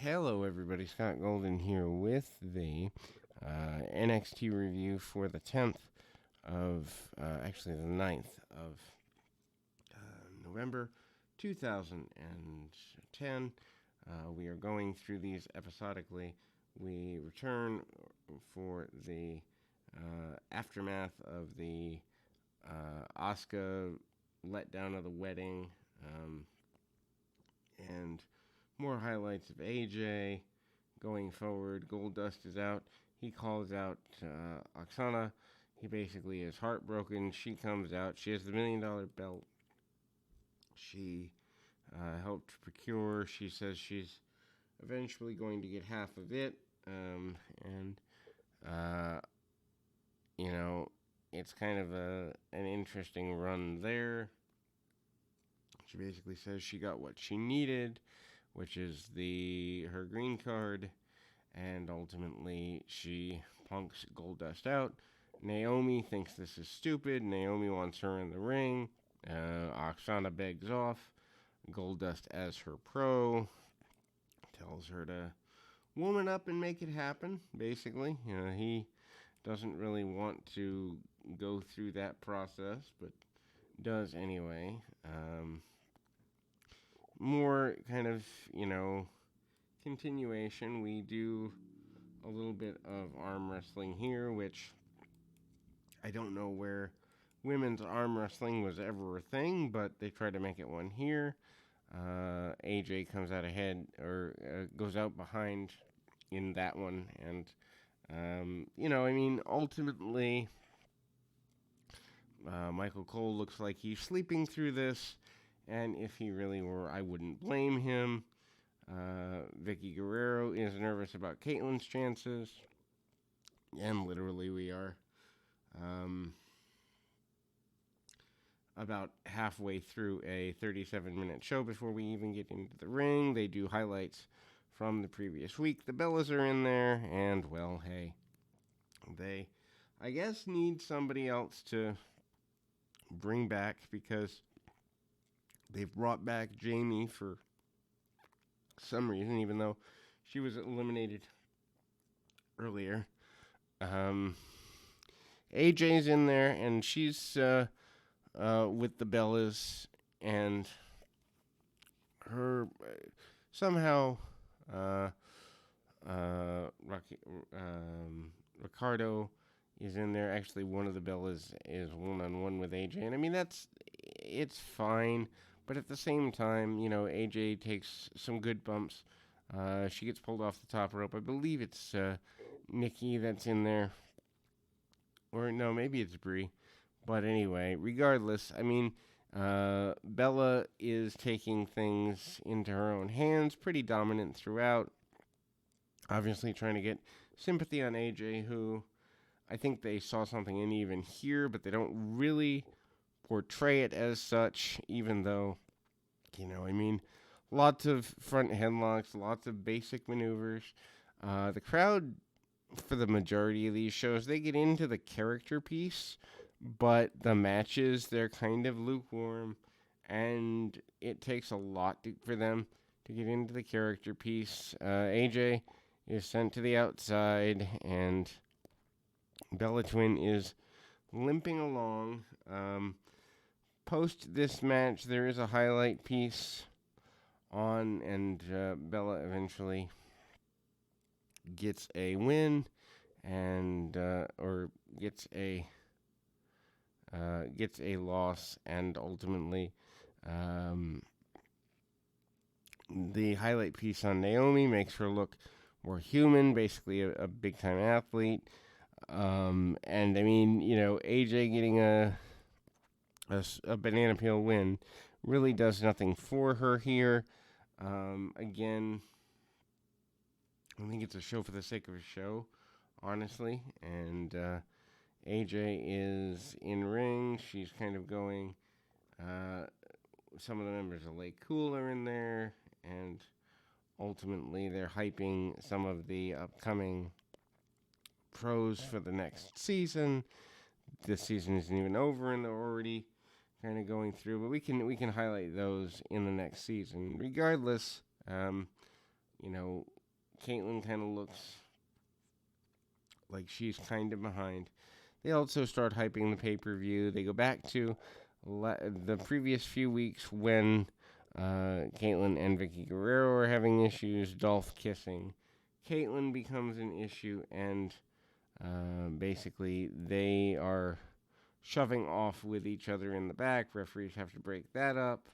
Hello, everybody. Scott Golden here with the NXT review for the 10th actually the 9th of November 2010. We are going through these episodically. We return for the aftermath of the Asuka letdown of the wedding, and more highlights of AJ going forward. Goldust is out. He calls out Oksana. He basically is heartbroken. She comes out. She has the $1 million belt. She helped procure. She says she's eventually going to get half of it. It's kind of an interesting run there. She basically says she got what she needed, which is her green card, and ultimately she punks Goldust out. Naomi thinks this is stupid. Naomi wants her in the ring. Oksana begs off. Goldust, as her pro, tells her to woman up and make it happen, basically. He doesn't really want to go through that process, but does anyway. More kind of, continuation. We do a little bit of arm wrestling here, which I don't know where women's arm wrestling was ever a thing, but they try to make it one here. AJ comes out ahead, or goes out behind in that one, and ultimately, Michael Cole looks like he's sleeping through this, and if he really were, I wouldn't blame him. Vicky Guerrero is nervous about Caitlin's chances, and literally we are about halfway through a 37-minute show before we even get into the ring. They do highlights from the previous week. The Bellas are in there, and, well, hey, they, I guess, need somebody else to bring back, because they've brought back Jamie for some reason, even though she was eliminated earlier. AJ's in there, and she's with the Bellas, and her somehow Ricardo is in there. Actually, one of the Bellas is one-on-one with AJ, and it's fine, but at the same time, AJ takes some good bumps. She gets pulled off the top rope. I believe it's Nikki that's in there, or no, maybe it's Brie. But anyway, regardless, Bella is taking things into her own hands, pretty dominant throughout. Obviously trying to get sympathy on AJ, who I think they saw something in even here, but they don't really portray it as such, even though, lots of front headlocks, lots of basic maneuvers. The crowd, for the majority of these shows, they get into the character piece, but the matches, they're kind of lukewarm, and it takes a lot for them to get into the character piece. AJ is sent to the outside, and Bella Twin is limping along. Post this match, there is a highlight piece on, and Bella eventually gets a win, and or gets a loss, and ultimately the highlight piece on Naomi makes her look more human, basically a big time athlete. AJ getting a banana peel win really does nothing for her here. Again, I think it's a show for the sake of a show, honestly. And AJ is in ring. She's kind of going. Some of the members of Lake Cool are in there, and ultimately they're hyping some of the upcoming pros for the next season. This season isn't even over, and they're already kind of going through. But we can highlight those in the next season. Regardless, Caitlyn kind of looks like she's kind of behind. They also start hyping the pay-per-view. They go back to the previous few weeks when Caitlyn and Vicky Guerrero are having issues, Dolph kissing. Caitlyn becomes an issue, and basically they are shoving off with each other in the back. Referees have to break that up,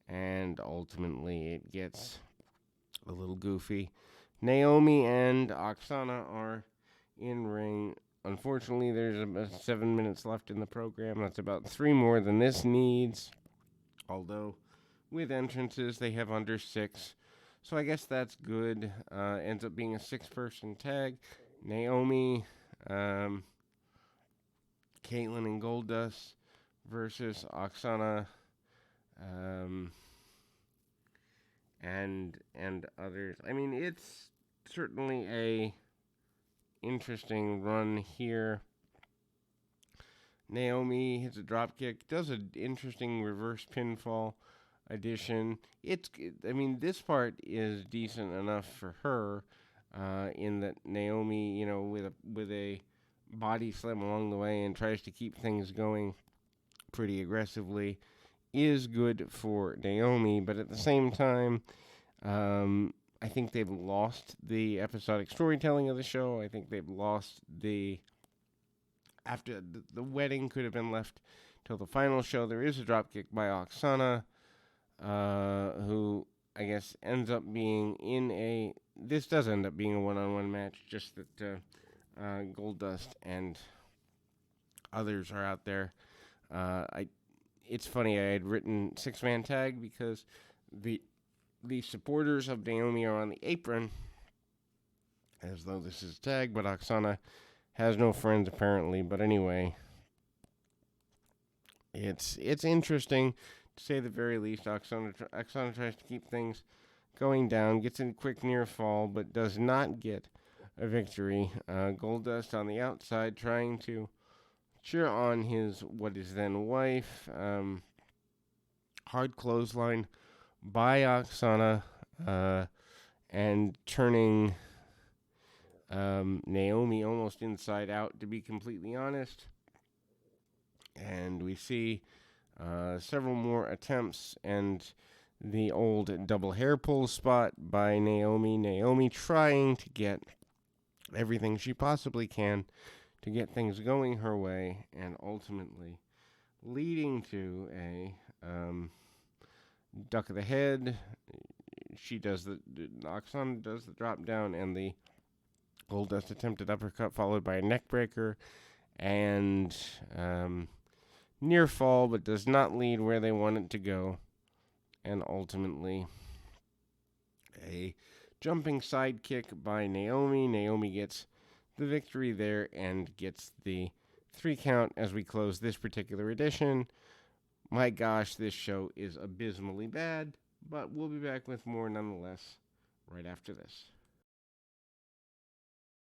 and ultimately it gets a little goofy. Naomi and Oksana are in ring. Unfortunately, there's about 7 minutes left in the program. That's about 3 more than this needs. Although, with entrances, they have under 6. So I guess that's good. Ends up being a 6-person tag. Naomi, Caitlyn and Goldust versus Oksana, and others. I mean, it's certainly a interesting run here. Naomi hits a drop kick, does an interesting reverse pinfall addition. This part is decent enough for her, in that Naomi, with a body slam along the way and tries to keep things going pretty aggressively, is good for Naomi. But at the same time, I think they've lost the episodic storytelling of the show. I think they've lost after the wedding could have been left till the final show. There is a dropkick by Oksana, who I guess ends up being this does end up being a one-on-one match, just that Goldust and others are out there. It's funny, I had written 6-man tag because the supporters of Naomi are on the apron, as though this is a tag, but Oksana has no friends apparently. But anyway, it's interesting to say the very least. Oksana tries to keep things going down, gets a quick near fall, but does not get a victory. Goldust on the outside trying to cheer on his what is then wife. Hard clothesline by Oksana, and turning Naomi almost inside out, to be completely honest. And we see several more attempts, and the old double hair pull spot by Naomi. Naomi trying to get everything she possibly can to get things going her way, and ultimately leading to a duck of the head. Oksana does the drop down, and the Goldust attempted uppercut followed by a neck breaker, and near fall, but does not lead where they want it to go, and ultimately a jumping sidekick by Naomi. Naomi gets the victory there and gets the 3 count as we close this particular edition. My gosh, this show is abysmally bad, but we'll be back with more nonetheless right after this.